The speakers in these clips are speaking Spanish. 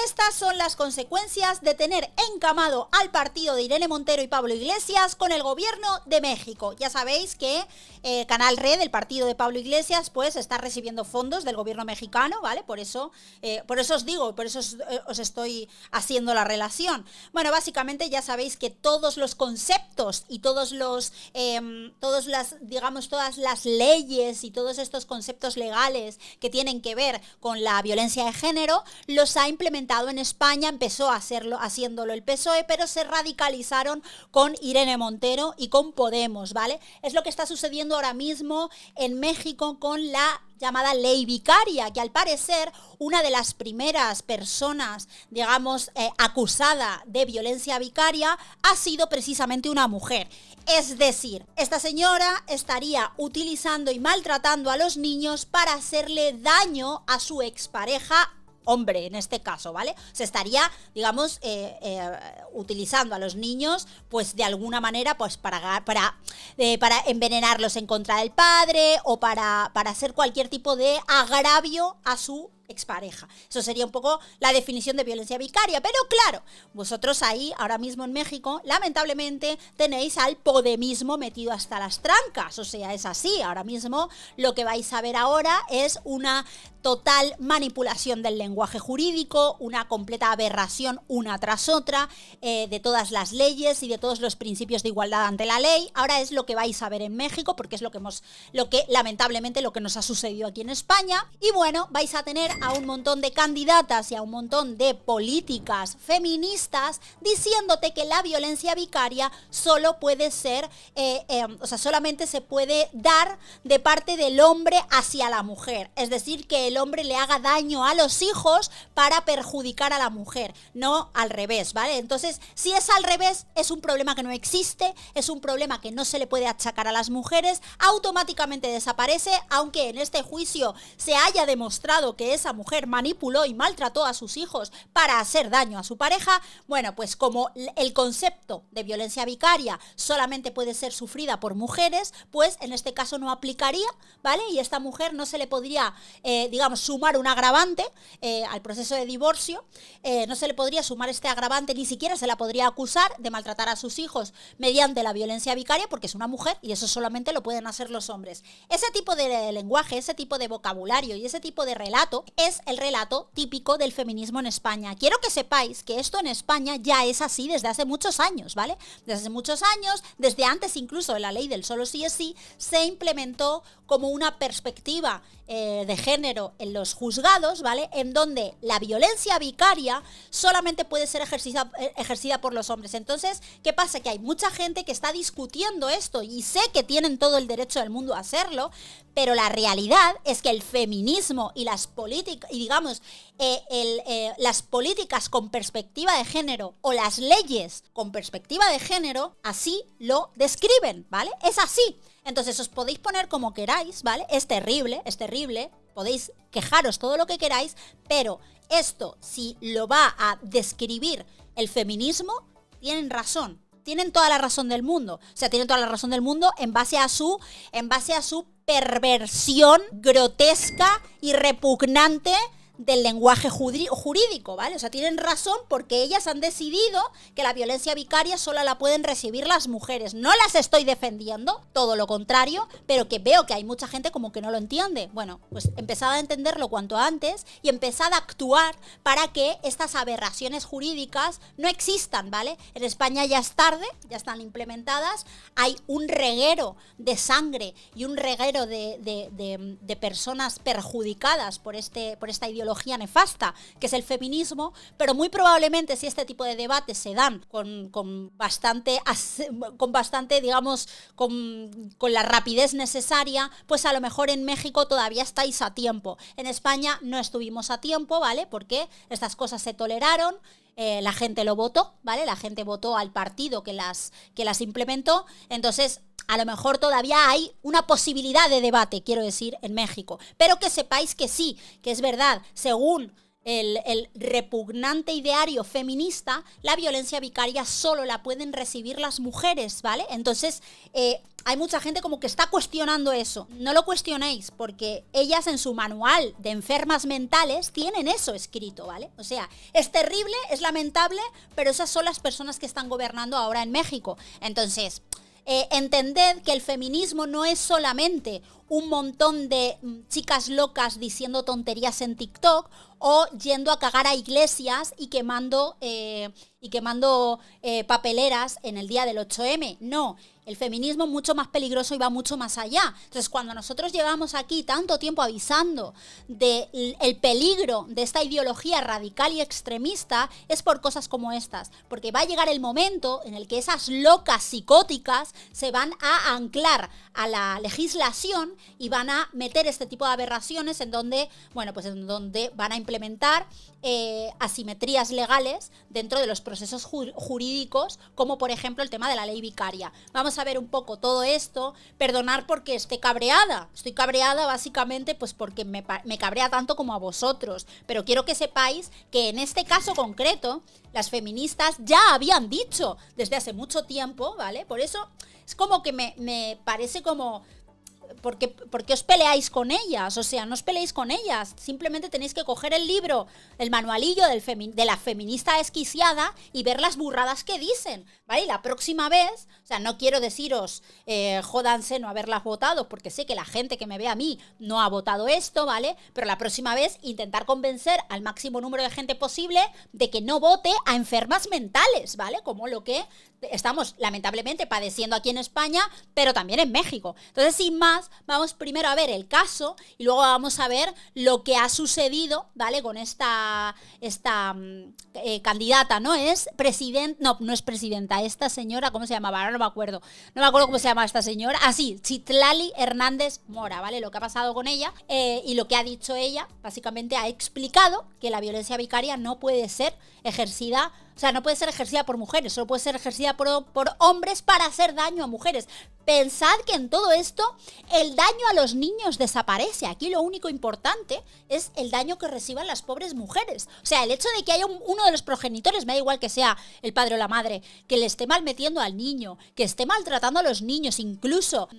Estas son las consecuencias de tener encamado al partido de Irene Montero y Pablo Iglesias con el gobierno de México. Ya sabéis que Canal Red, el partido de Pablo Iglesias, pues está recibiendo fondos del gobierno mexicano, ¿vale? Por eso os digo, por eso os estoy haciendo la relación. Bueno, básicamente ya sabéis que todos los conceptos y todas las leyes y todos estos conceptos legales que tienen que ver con la violencia de género los ha implementado en España. Empezó a haciéndolo el PSOE, pero se radicalizaron con Irene Montero y con Podemos, ¿vale? Es lo que está sucediendo ahora mismo en México con la llamada ley vicaria, que al parecer una de las primeras personas, digamos, acusada de violencia vicaria ha sido precisamente una mujer. Es decir, esta señora estaría utilizando y maltratando a los niños para hacerle daño a su expareja, hombre en este caso, ¿vale? Se estaría, digamos, utilizando a los niños, pues de alguna manera, pues para envenenarlos en contra del padre o para hacer cualquier tipo de agravio a su expareja. Eso sería un poco la definición de violencia vicaria. Pero claro, vosotros ahí, ahora mismo en México, lamentablemente tenéis al podemismo metido hasta las trancas. O sea, es así. Ahora mismo lo que vais a ver ahora es una total manipulación del lenguaje jurídico, una completa aberración una tras otra de todas las leyes y de todos los principios de igualdad ante la ley. Ahora es lo que vais a ver en México, porque es lo que lamentablemente lo que nos ha sucedido aquí en España. Y bueno, vais a tener a un montón de candidatas y a un montón de políticas feministas diciéndote que la violencia vicaria solo puede ser, solamente se puede dar de parte del hombre hacia la mujer. Es decir, que el hombre le haga daño a los hijos para perjudicar a la mujer, no al revés, ¿vale? Entonces, si es al revés, es un problema que no existe, es un problema que no se le puede achacar a las mujeres, automáticamente desaparece, aunque en este juicio se haya demostrado que esa mujer manipuló y maltrató a sus hijos para hacer daño a su pareja. Bueno, pues como el concepto de violencia vicaria solamente puede ser sufrida por mujeres, pues en este caso no aplicaría, ¿vale? Y esta mujer no se le podría, sumar un agravante al proceso de divorcio, no se le podría sumar este agravante, ni siquiera se la podría acusar de maltratar a sus hijos mediante la violencia vicaria, porque es una mujer y eso solamente lo pueden hacer los hombres. Ese tipo de lenguaje, ese tipo de vocabulario y ese tipo de relato es el relato típico del feminismo en España. Quiero que sepáis que esto en España ya es así desde hace muchos años, ¿vale? Desde hace muchos años, desde antes incluso de la ley del solo sí es sí, se implementó como una perspectiva de género en los juzgados, ¿vale? En donde la violencia vicaria solamente puede ser ejercida por los hombres. Entonces, ¿qué pasa? Que hay mucha gente que está discutiendo esto y sé que tienen todo el derecho del mundo a hacerlo, pero la realidad es que el feminismo y las políticas, y digamos, las políticas con perspectiva de género o las leyes con perspectiva de género, así lo describen, ¿vale? Es así. Entonces os podéis poner como queráis, ¿vale? Es terrible, podéis quejaros todo lo que queráis, pero esto, si lo va a describir el feminismo, tienen razón. Tienen toda la razón del mundo. O sea, tienen toda la razón del mundo en base a su perversión grotesca y repugnante del lenguaje jurídico, ¿vale? O sea, tienen razón porque ellas han decidido que la violencia vicaria solo la pueden recibir las mujeres. No las estoy defendiendo, todo lo contrario, pero que veo que hay mucha gente como que no lo entiende. Bueno, pues empezad a entenderlo cuanto antes y empezad a actuar para que estas aberraciones jurídicas no existan, ¿vale? En España ya es tarde, ya están implementadas, hay un reguero de sangre y un reguero de personas perjudicadas por esta ideología nefasta que es el feminismo, pero muy probablemente si este tipo de debates se dan con bastante, digamos, con la rapidez necesaria, pues a lo mejor en México todavía estáis a tiempo. En España no estuvimos a tiempo, ¿vale? Porque estas cosas se toleraron. La gente lo votó, ¿vale? La gente votó al partido que las implementó. Entonces, a lo mejor todavía hay una posibilidad de debate, quiero decir, en México. Pero que sepáis que sí, que es verdad, según el repugnante ideario feminista, la violencia vicaria solo la pueden recibir las mujeres, ¿vale? Entonces, hay mucha gente como que está cuestionando eso. No lo cuestionéis, porque ellas en su manual de enfermas mentales tienen eso escrito, ¿vale? O sea, es terrible, es lamentable, pero esas son las personas que están gobernando ahora en México. Entonces, entended que el feminismo no es solamente un montón de chicas locas diciendo tonterías en TikTok o yendo a cagar a iglesias y quemando papeleras en el día del 8M. No, el feminismo es mucho más peligroso y va mucho más allá. Entonces, cuando nosotros llevamos aquí tanto tiempo avisando del peligro de esta ideología radical y extremista, es por cosas como estas. Porque va a llegar el momento en el que esas locas psicóticas se van a anclar a la legislación y van a meter este tipo de aberraciones en donde, bueno, pues en donde van a implementar asimetrías legales dentro de los procesos jurídicos, como por ejemplo el tema de la ley vicaria. Vamos a ver un poco todo esto. Perdonar porque esté cabreada. Estoy cabreada básicamente pues porque me cabrea tanto como a vosotros. Pero quiero que sepáis que en este caso concreto, las feministas ya habían dicho desde hace mucho tiempo, ¿vale? Por eso es como que me parece como... ¿Por qué os peleáis con ellas? O sea, no os peleéis con ellas. Simplemente tenéis que coger el libro, el manualillo de la feminista desquiciada y ver las burradas que dicen, ¿vale? Y la próxima vez, o sea, no quiero deciros, jódanse no haberlas votado, porque sé que la gente que me ve a mí no ha votado esto, ¿vale? Pero la próxima vez intentar convencer al máximo número de gente posible de que no vote a enfermas mentales, ¿vale? Como lo que estamos lamentablemente padeciendo aquí en España, pero también en México. Entonces, sin más, vamos primero a ver el caso y luego vamos a ver lo que ha sucedido, ¿vale? Con esta candidata, ¿no? Es presidenta, no es presidenta, esta señora, ¿cómo se llamaba? Ahora no me acuerdo cómo se llama esta señora. Ah, sí, Citlali Hernández Mora, ¿vale? Lo que ha pasado con ella y lo que ha dicho ella, básicamente ha explicado que la violencia vicaria no puede ser ejercida, o sea, no puede ser ejercida por mujeres, solo puede ser ejercida por hombres para hacer daño a mujeres. Pensad que en todo esto el daño a los niños desaparece. Aquí lo único importante es el daño que reciban las pobres mujeres. O sea, el hecho de que haya uno de los progenitores, me da igual que sea el padre o la madre, que le esté malmetiendo al niño, que esté maltratando a los niños, incluso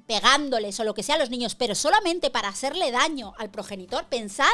pegándoles o lo que sea a los niños, pero solamente para hacerle daño al progenitor. Pensad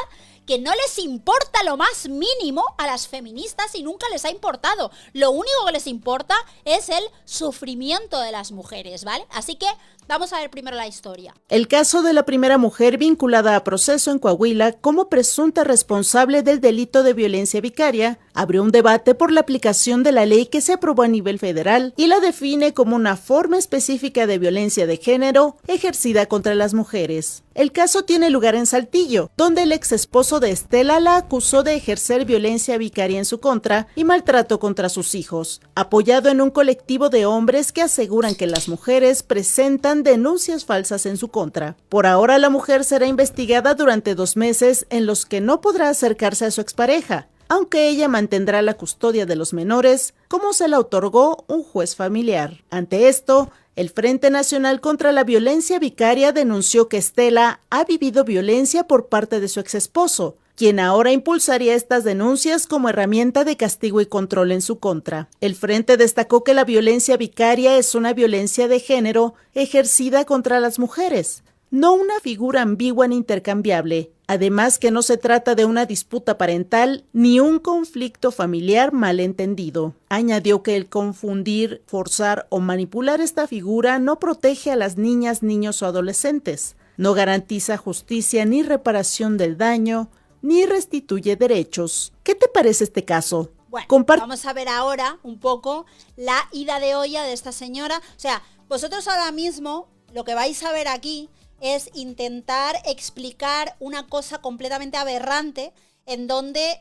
que no les importa lo más mínimo a las feministas y nunca les ha importado. Lo único que les importa es el sufrimiento de las mujeres, ¿vale? Así que vamos a ver primero la historia. El caso de la primera mujer vinculada a proceso en Coahuila como presunta responsable del delito de violencia vicaria abrió un debate por la aplicación de la ley que se aprobó a nivel federal y la define como una forma específica de violencia de género ejercida contra las mujeres. El caso tiene lugar en Saltillo, donde el ex esposo de Estela la acusó de ejercer violencia vicaria en su contra y maltrato contra sus hijos, apoyado en un colectivo de hombres que aseguran que las mujeres presentan denuncias falsas en su contra. Por ahora, la mujer será investigada durante 2 meses en los que no podrá acercarse a su expareja, aunque ella mantendrá la custodia de los menores, como se la otorgó un juez familiar. Ante esto, el Frente Nacional contra la Violencia Vicaria denunció que Estela ha vivido violencia por parte de su exesposo, quien ahora impulsaría estas denuncias como herramienta de castigo y control en su contra. El Frente destacó que la violencia vicaria es una violencia de género ejercida contra las mujeres, no una figura ambigua ni intercambiable. Además que no se trata de una disputa parental ni un conflicto familiar malentendido. Añadió que el confundir, forzar o manipular esta figura no protege a las niñas, niños o adolescentes, no garantiza justicia ni reparación del daño, ni restituye derechos. ¿Qué te parece este caso? Bueno, vamos a ver ahora un poco la ida de olla de esta señora. O sea, vosotros ahora mismo lo que vais a ver aquí es intentar explicar una cosa completamente aberrante en donde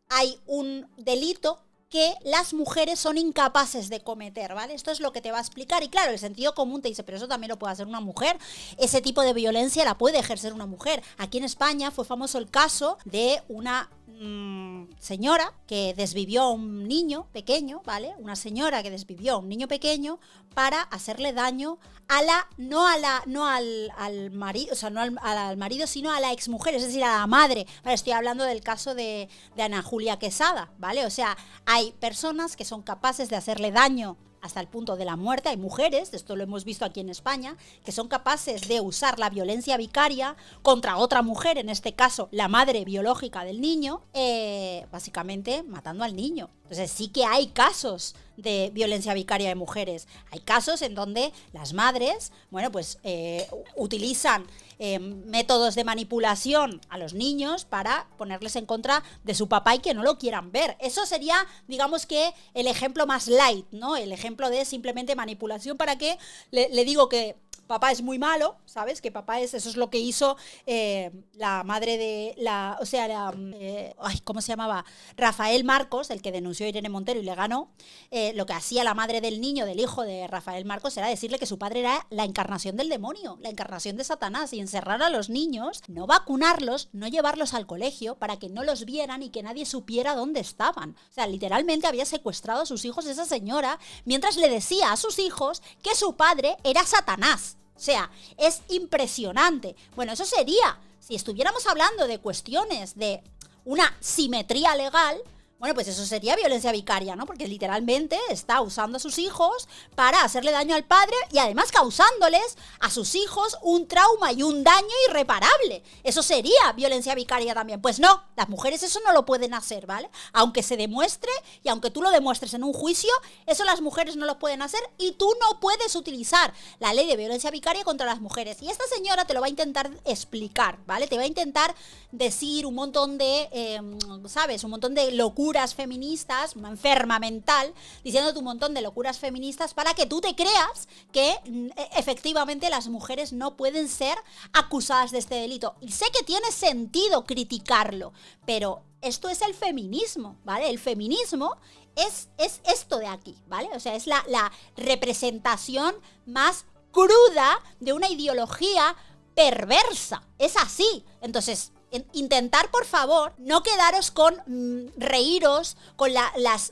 hay un delito que las mujeres son incapaces de cometer, ¿vale? Esto es lo que te va a explicar. Y claro, el sentido común te dice, pero eso también lo puede hacer una mujer. Ese tipo de violencia la puede ejercer una mujer. Aquí en España fue famoso el caso de una señora que desvivió a un niño pequeño, ¿vale? Una señora que desvivió a un niño pequeño para hacerle daño al marido, o sea, no al marido, sino a la exmujer, es decir, a la madre. Vale, estoy hablando del caso de Ana Julia Quesada, ¿vale? O sea, hay personas que son capaces de hacerle daño hasta el punto de la muerte. Hay mujeres, esto lo hemos visto aquí en España, que son capaces de usar la violencia vicaria contra otra mujer, en este caso la madre biológica del niño, básicamente matando al niño. Entonces sí que hay casos de violencia vicaria de mujeres. Hay casos en donde las madres, bueno, pues utilizan métodos de manipulación a los niños para ponerles en contra de su papá y que no lo quieran ver. Eso sería, digamos que, el ejemplo más light, ¿no? El ejemplo de simplemente manipulación para que le digo que papá es muy malo, ¿sabes? Que papá eso es lo que hizo la madre de ¿cómo se llamaba? Rafael Marcos, el que denunció a Irene Montero y le ganó. Lo que hacía la madre del niño, del hijo de Rafael Marcos, era decirle que su padre era la encarnación del demonio, la encarnación de Satanás, y encerrar a los niños, no vacunarlos, no llevarlos al colegio para que no los vieran y que nadie supiera dónde estaban. O sea, literalmente había secuestrado a sus hijos esa señora mientras le decía a sus hijos que su padre era Satanás. O sea, es impresionante. Bueno, eso sería, si estuviéramos hablando de cuestiones de una simetría legal, bueno, pues eso sería violencia vicaria, ¿no? Porque literalmente está usando a sus hijos para hacerle daño al padre y además causándoles a sus hijos un trauma y un daño irreparable. Eso sería violencia vicaria también. Pues no, las mujeres eso no lo pueden hacer, ¿vale? Aunque se demuestre y aunque tú lo demuestres en un juicio, eso las mujeres no lo pueden hacer y tú no puedes utilizar la ley de violencia vicaria contra las mujeres. Y esta señora te lo va a intentar explicar, ¿vale? Te va a intentar decir un montón de, ¿sabes? Un montón de locuras feministas, una enferma mental, diciéndote un montón de locuras feministas para que tú te creas que efectivamente las mujeres no pueden ser acusadas de este delito. Y sé que tiene sentido criticarlo, pero esto es el feminismo, ¿vale? El feminismo es esto de aquí, ¿vale? O sea, es la representación más cruda de una ideología perversa. Es así. Entonces, intentar, por favor, no quedaros con reíros con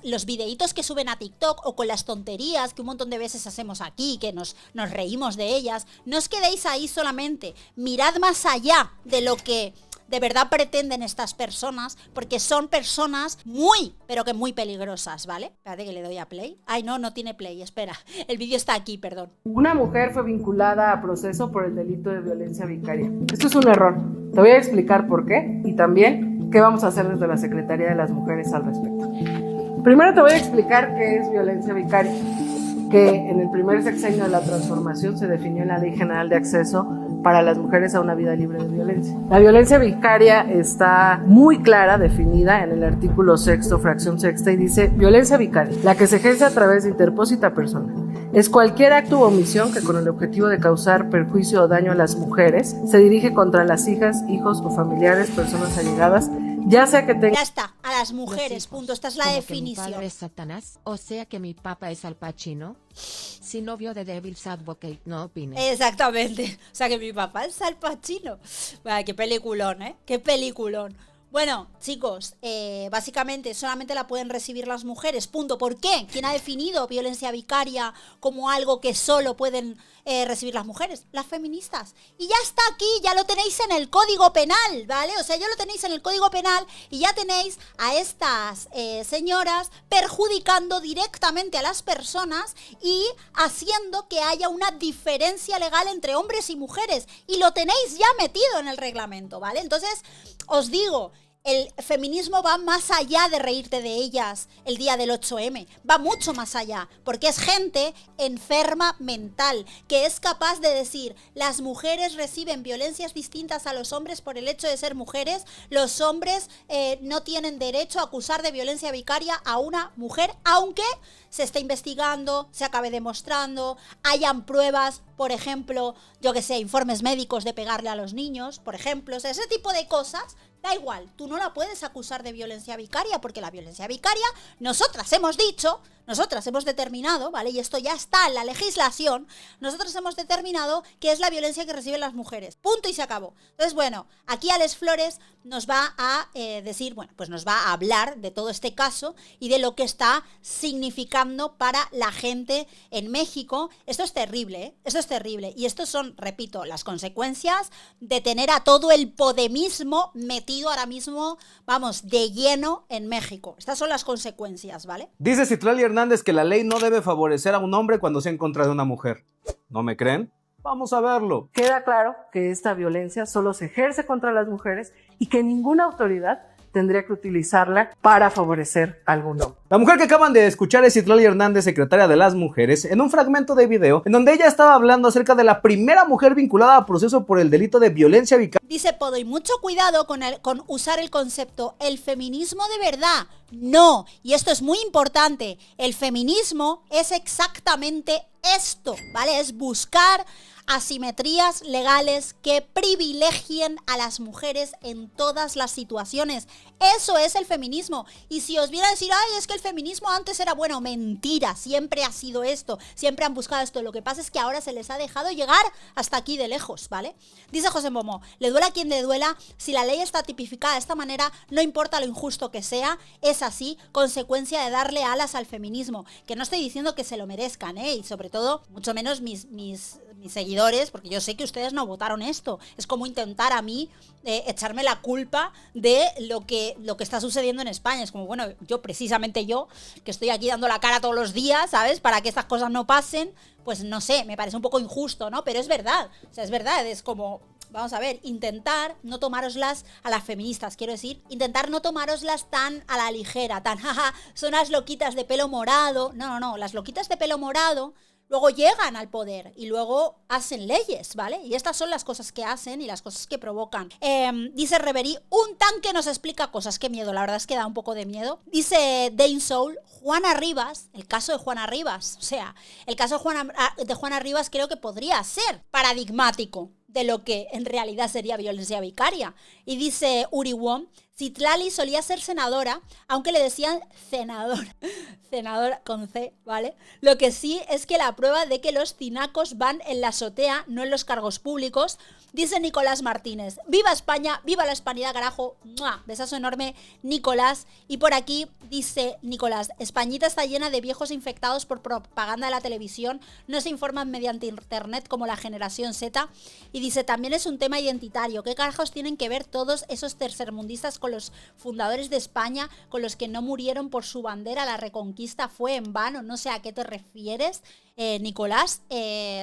los videitos que suben a TikTok o con las tonterías que un montón de veces hacemos aquí, que nos reímos de ellas. No os quedéis ahí solamente. Mirad más allá de lo que de verdad pretenden estas personas, porque son personas muy, pero que muy peligrosas, ¿vale? Espérate que le doy a play. Ay, no tiene play, espera. El vídeo está aquí, perdón. Una mujer fue vinculada a proceso por el delito de violencia vicaria. Esto es un error. Te voy a explicar por qué y también qué vamos a hacer desde la Secretaría de las Mujeres al respecto. Primero te voy a explicar qué es violencia vicaria, que en el primer sexenio de la transformación se definió en la Ley General de Acceso para las mujeres a una vida libre de violencia. La violencia vicaria está muy clara, definida en el artículo 6º, fracción 6ª, y dice: violencia vicaria, la que se ejerce a través de interpósita persona, es cualquier acto u omisión que con el objetivo de causar perjuicio o daño a las mujeres se dirige contra las hijas, hijos o familiares, personas allegadas, ya sea que tengan... Ya está, a las mujeres, punto. Esta es la definición. Que mi padre es Satanás, o sea que mi papá es Al Pacino. Si novio de Devil's Advocate, no opine. Exactamente. O sea que mi papá es Al Pacino. Vaya, qué peliculón, ¿eh? Qué peliculón. Bueno, chicos, básicamente solamente la pueden recibir las mujeres, punto. ¿Por qué? ¿Quién ha definido violencia vicaria como algo que solo pueden recibir las mujeres? Las feministas. Y ya está aquí, ya lo tenéis en el Código Penal, ¿vale? O sea, ya lo tenéis en el Código Penal y ya tenéis a estas señoras perjudicando directamente a las personas y haciendo que haya una diferencia legal entre hombres y mujeres. Y lo tenéis ya metido en el reglamento, ¿vale? Entonces, os digo... El feminismo va más allá de reírte de ellas el día del 8M, va mucho más allá, porque es gente enferma mental, que es capaz de decir, las mujeres reciben violencias distintas a los hombres por el hecho de ser mujeres, los hombres no tienen derecho a acusar de violencia vicaria a una mujer, aunque se esté investigando, se acabe demostrando, hayan pruebas, por ejemplo, yo que sé, informes médicos de pegarle a los niños, por ejemplo, o sea, ese tipo de cosas Da igual, tú no la puedes acusar de violencia vicaria, porque la violencia vicaria, nosotras hemos dicho, nosotras hemos determinado, ¿vale? Y esto ya está en la legislación, nosotros hemos determinado que es la violencia que reciben las mujeres. Punto y se acabó. Entonces, bueno, aquí Alex Flores nos va a decir, bueno, pues nos va a hablar de todo este caso y de lo que está significando para la gente en México. Esto es terrible, ¿eh? Esto es terrible. Y estos son, repito, las consecuencias de tener a todo el podemismo metido ahora mismo, vamos, de lleno en México. Estas son las consecuencias, ¿vale? Dice Citlali Hernández que la ley no debe favorecer a un hombre cuando sea en contra de una mujer. ¿No me creen? Vamos a verlo. Queda claro que esta violencia solo se ejerce contra las mujeres y que ninguna autoridad tendría que utilizarla para favorecer a algún hombre. La mujer que acaban de escuchar es Citlali Hernández, secretaria de las mujeres, en un fragmento de video en donde ella estaba hablando acerca de la primera mujer vinculada a proceso por el delito de violencia vicaria. Dice Podo, y mucho cuidado con usar el concepto el feminismo de verdad. No, y esto es muy importante, el feminismo es exactamente esto, ¿vale? Es buscar asimetrías legales que privilegien a las mujeres en todas las situaciones. Eso es el feminismo. Y si os viene a decir, ay, es que el feminismo antes era bueno, mentira, siempre ha sido esto, siempre han buscado esto. Lo que pasa es que ahora se les ha dejado llegar hasta aquí de lejos, ¿vale? Dice José Momo, le duela a quien le duela, si la ley está tipificada de esta manera, no importa lo injusto que sea, es así, consecuencia de darle alas al feminismo. Que no estoy diciendo que se lo merezcan, y sobre todo, mucho menos mis seguidores, porque yo sé que ustedes no votaron esto. Es como intentar a mí echarme la culpa de lo que está sucediendo en España. Es como, bueno, precisamente yo, que estoy aquí dando la cara todos los días, ¿sabes? Para que estas cosas no pasen, pues no sé, me parece un poco injusto, ¿no? Pero es verdad, o sea, es verdad, es como... Vamos a ver, intentar no tomároslas a las feministas, quiero decir, intentar no tomároslas tan a la ligera, tan, jaja, son las loquitas de pelo morado. No, las loquitas de pelo morado luego llegan al poder y luego hacen leyes, ¿vale? Y estas son las cosas que hacen y las cosas que provocan. Dice Reverie, un tanque nos explica cosas. Qué miedo, la verdad es que da un poco de miedo. Dice Dane Soul, Juana Rivas, el caso de Juana Rivas, o sea, el caso de Juana Rivas creo que podría ser paradigmático de lo que en realidad sería violencia vicaria. Y dice Uri Wong, Citlali solía ser senadora, aunque le decían senadora con C, ¿vale? Lo que sí es que la prueba de que los tinacos van en la azotea, no en los cargos públicos. Dice Nicolás Martínez, ¡viva España! ¡Viva la hispanidad, carajo! ¡Mua! Besazo enorme, Nicolás. Y por aquí dice Nicolás, Españita está llena de viejos infectados por propaganda de la televisión, no se informan mediante internet como la generación Z. Y dice, también es un tema identitario. ¿Qué carajos tienen que ver todos esos tercermundistas con los fundadores de España, con los que no murieron por su bandera? La reconquista fue en vano. No sé a qué te refieres, Nicolás.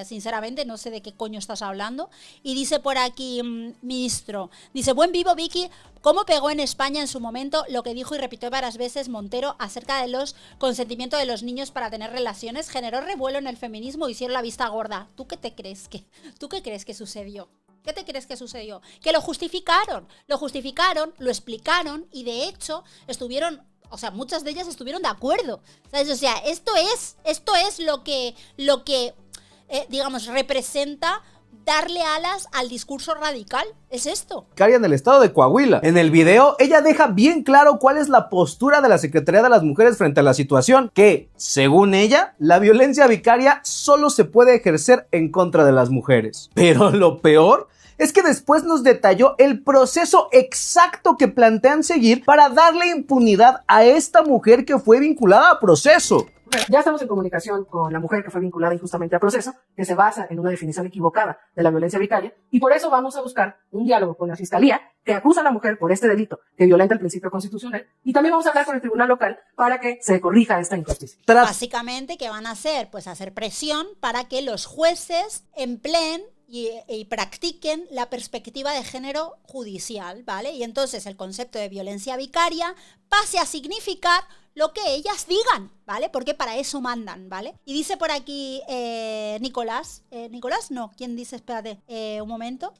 Sinceramente no sé de qué coño estás hablando. Y dice por aquí, ministro, dice, buen vivo Vicky, ¿cómo pegó en España en su momento lo que dijo y repitió varias veces Montero acerca de los consentimientos de los niños para tener relaciones? Generó revuelo en el feminismo, hicieron la vista gorda. ¿Tú qué crees que sucedió? ¿Qué te crees que sucedió? Que lo justificaron, lo explicaron y de hecho estuvieron, o sea, muchas de ellas estuvieron de acuerdo, ¿sabes? O sea, esto es lo que digamos, representa darle alas al discurso radical, es esto. En el estado de Coahuila. En el video, ella deja bien claro cuál es la postura de la Secretaría de las Mujeres frente a la situación, que, según ella, la violencia vicaria solo se puede ejercer en contra de las mujeres. Pero lo peor es que después nos detalló el proceso exacto que plantean seguir para darle impunidad a esta mujer que fue vinculada a proceso. Ya estamos en comunicación con la mujer que fue vinculada injustamente a proceso, que se basa en una definición equivocada de la violencia vicaria, y por eso vamos a buscar un diálogo con la Fiscalía, que acusa a la mujer por este delito que violenta el principio constitucional, y también vamos a hablar con el Tribunal Local para que se corrija esta injusticia. Básicamente, ¿qué van a hacer? Pues hacer presión para que los jueces empleen y practiquen la perspectiva de género judicial, ¿vale? Y entonces el concepto de violencia vicaria pase a significar lo que ellas digan, ¿vale? Porque para eso mandan, ¿vale? Y dice por aquí Nicolás, Nicolás no, ¿quién dice? Espérate, un momento.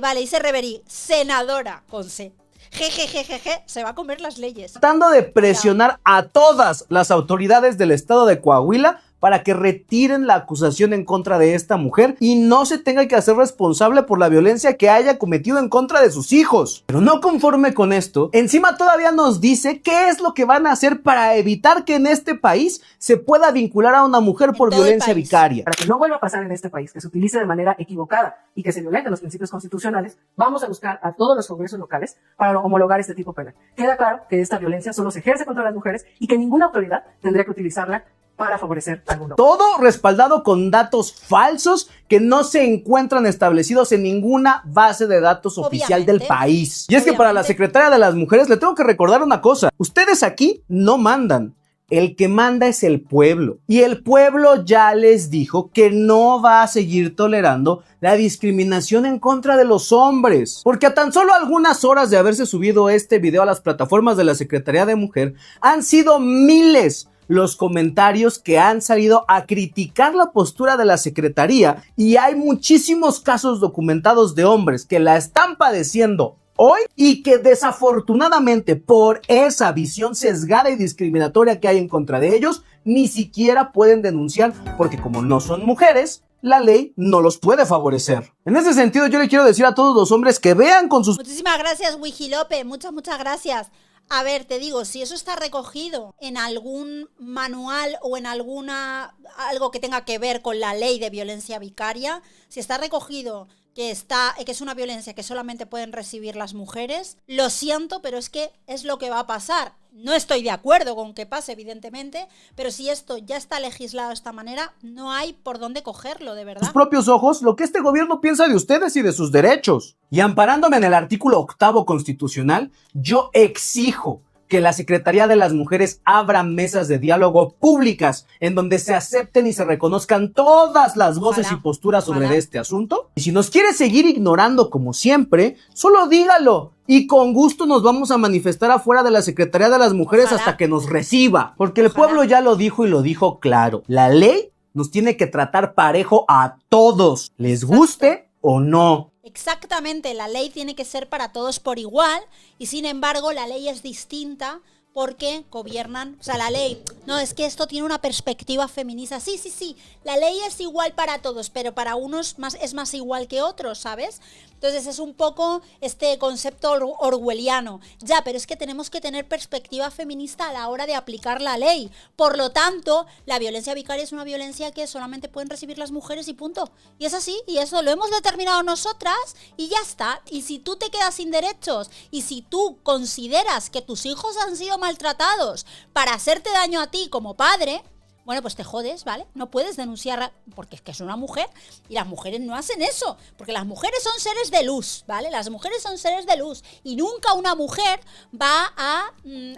Vale, dice Reverie, senadora con C. Jejejejeje, se va a comer las leyes. Tratando de presionar a todas las autoridades del estado de Coahuila para que retiren la acusación en contra de esta mujer y no se tenga que hacer responsable por la violencia que haya cometido en contra de sus hijos. Pero no conforme con esto, encima todavía nos dice qué es lo que van a hacer para evitar que en este país se pueda vincular a una mujer por violencia vicaria. Para que no vuelva a pasar en este país, que se utilice de manera equivocada y que se violenten los principios constitucionales, vamos a buscar a todos los congresos locales para homologar este tipo penal. Queda claro que esta violencia solo se ejerce contra las mujeres y que ninguna autoridad tendría que utilizarla para favorecer a alguno. Todo respaldado con datos falsos que no se encuentran establecidos en ninguna base de datos oficial del país. Y es que para la secretaria de las mujeres le tengo que recordar una cosa. Ustedes aquí no mandan. El que manda es el pueblo. Y el pueblo ya les dijo que no va a seguir tolerando la discriminación en contra de los hombres. Porque a tan solo algunas horas de haberse subido este video a las plataformas de la Secretaría de Mujer, han sido miles los comentarios que han salido a criticar la postura de la Secretaría, y hay muchísimos casos documentados de hombres que la están padeciendo hoy y que desafortunadamente por esa visión sesgada y discriminatoria que hay en contra de ellos, ni siquiera pueden denunciar porque como no son mujeres, la ley no los puede favorecer. En ese sentido, yo le quiero decir a todos los hombres que vean con sus... Muchísimas gracias, Wikilope, muchas gracias. A ver, te digo, si eso está recogido en algún manual o en algo que tenga que ver con la ley de violencia vicaria, si está recogido que es una violencia que solamente pueden recibir las mujeres, lo siento, pero es que es lo que va a pasar. No estoy de acuerdo con que pase, evidentemente, pero si esto ya está legislado de esta manera, no hay por dónde cogerlo, de verdad. Sus propios ojos lo que este gobierno piensa de ustedes y de sus derechos. Y amparándome en el artículo 8º constitucional, yo exijo que la Secretaría de las Mujeres abra mesas de diálogo públicas en donde se acepten y se reconozcan todas las voces y posturas sobre este asunto. Y si nos quiere seguir ignorando como siempre, solo dígalo. Y con gusto nos vamos a manifestar afuera de la Secretaría de las Mujeres hasta que nos reciba. Porque el pueblo ya lo dijo y lo dijo claro. La ley nos tiene que tratar parejo a todos, les guste o no. Exactamente, la ley tiene que ser para todos por igual y sin embargo la ley es distinta porque gobiernan, o sea, la ley, no, es que esto tiene una perspectiva feminista, sí, la ley es igual para todos, pero para unos es más igual que otros, ¿sabes? Entonces es un poco este concepto orwelliano. Ya, pero es que tenemos que tener perspectiva feminista a la hora de aplicar la ley. Por lo tanto, la violencia vicaria es una violencia que solamente pueden recibir las mujeres y punto. Y es así, y eso lo hemos determinado nosotras y ya está. Y si tú te quedas sin derechos y si tú consideras que tus hijos han sido maltratados para hacerte daño a ti como padre, bueno, pues te jodes, ¿vale? No puedes denunciar porque es que es una mujer y las mujeres no hacen eso, porque las mujeres son seres de luz, ¿vale? Las mujeres son seres de luz y nunca una mujer va a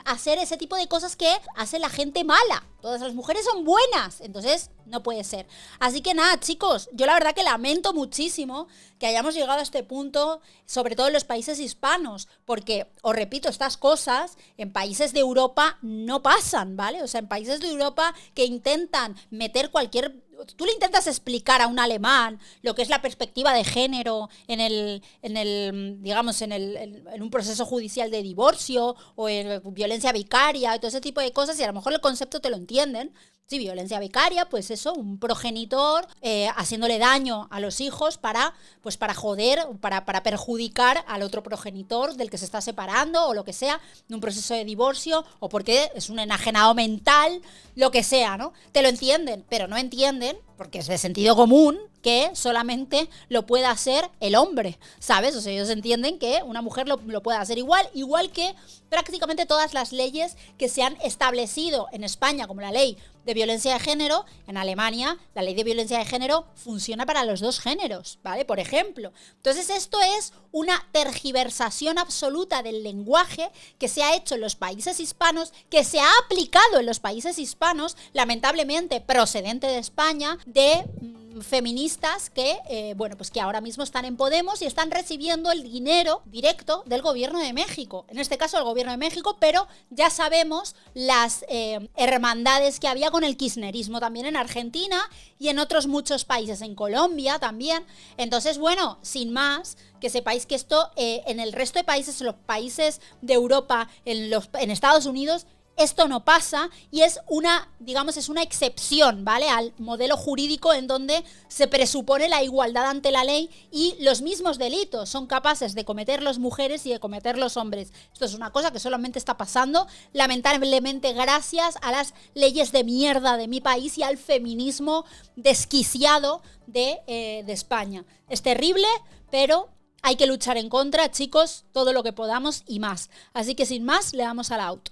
hacer ese tipo de cosas que hace la gente mala. Todas las mujeres son buenas, entonces no puede ser. Así que nada, chicos, yo la verdad que lamento muchísimo que hayamos llegado a este punto, sobre todo en los países hispanos, porque, os repito, estas cosas en países de Europa no pasan, ¿vale? O sea, en países de Europa que intentan meter cualquier... Tú le intentas explicar a un alemán lo que es la perspectiva de género en un proceso judicial de divorcio o en violencia vicaria y todo ese tipo de cosas y a lo mejor el concepto te lo entienden. Sí, violencia vicaria, pues eso, un progenitor haciéndole daño a los hijos para joder, para perjudicar al otro progenitor del que se está separando o lo que sea, en un proceso de divorcio o porque es un enajenado mental, lo que sea, ¿no? Te lo entienden, pero no entienden, porque es de sentido común, que solamente lo pueda hacer el hombre, ¿sabes? O sea, ellos entienden que una mujer lo puede hacer igual que prácticamente todas las leyes que se han establecido en España, como la ley de violencia de género. En Alemania, la ley de violencia de género funciona para los dos géneros, ¿vale? Por ejemplo. Entonces, esto es una tergiversación absoluta del lenguaje que se ha hecho en los países hispanos, que se ha aplicado en los países hispanos, lamentablemente procedente de España, de feministas que, pues que ahora mismo están en Podemos y están recibiendo el dinero directo del gobierno de México. En este caso, el gobierno de México, pero ya sabemos las hermandades que había con el kirchnerismo también en Argentina y en otros muchos países, en Colombia también. Entonces, bueno, sin más, que sepáis que esto en el resto de países, en los países de Europa, en Estados Unidos, esto no pasa y es una, digamos, es una excepción, ¿vale? Al modelo jurídico en donde se presupone la igualdad ante la ley y los mismos delitos son capaces de cometer las mujeres y de cometer los hombres. Esto es una cosa que solamente está pasando, lamentablemente, gracias a las leyes de mierda de mi país y al feminismo desquiciado de España. Es terrible, pero hay que luchar en contra, chicos, todo lo que podamos y más. Así que sin más, le damos al out.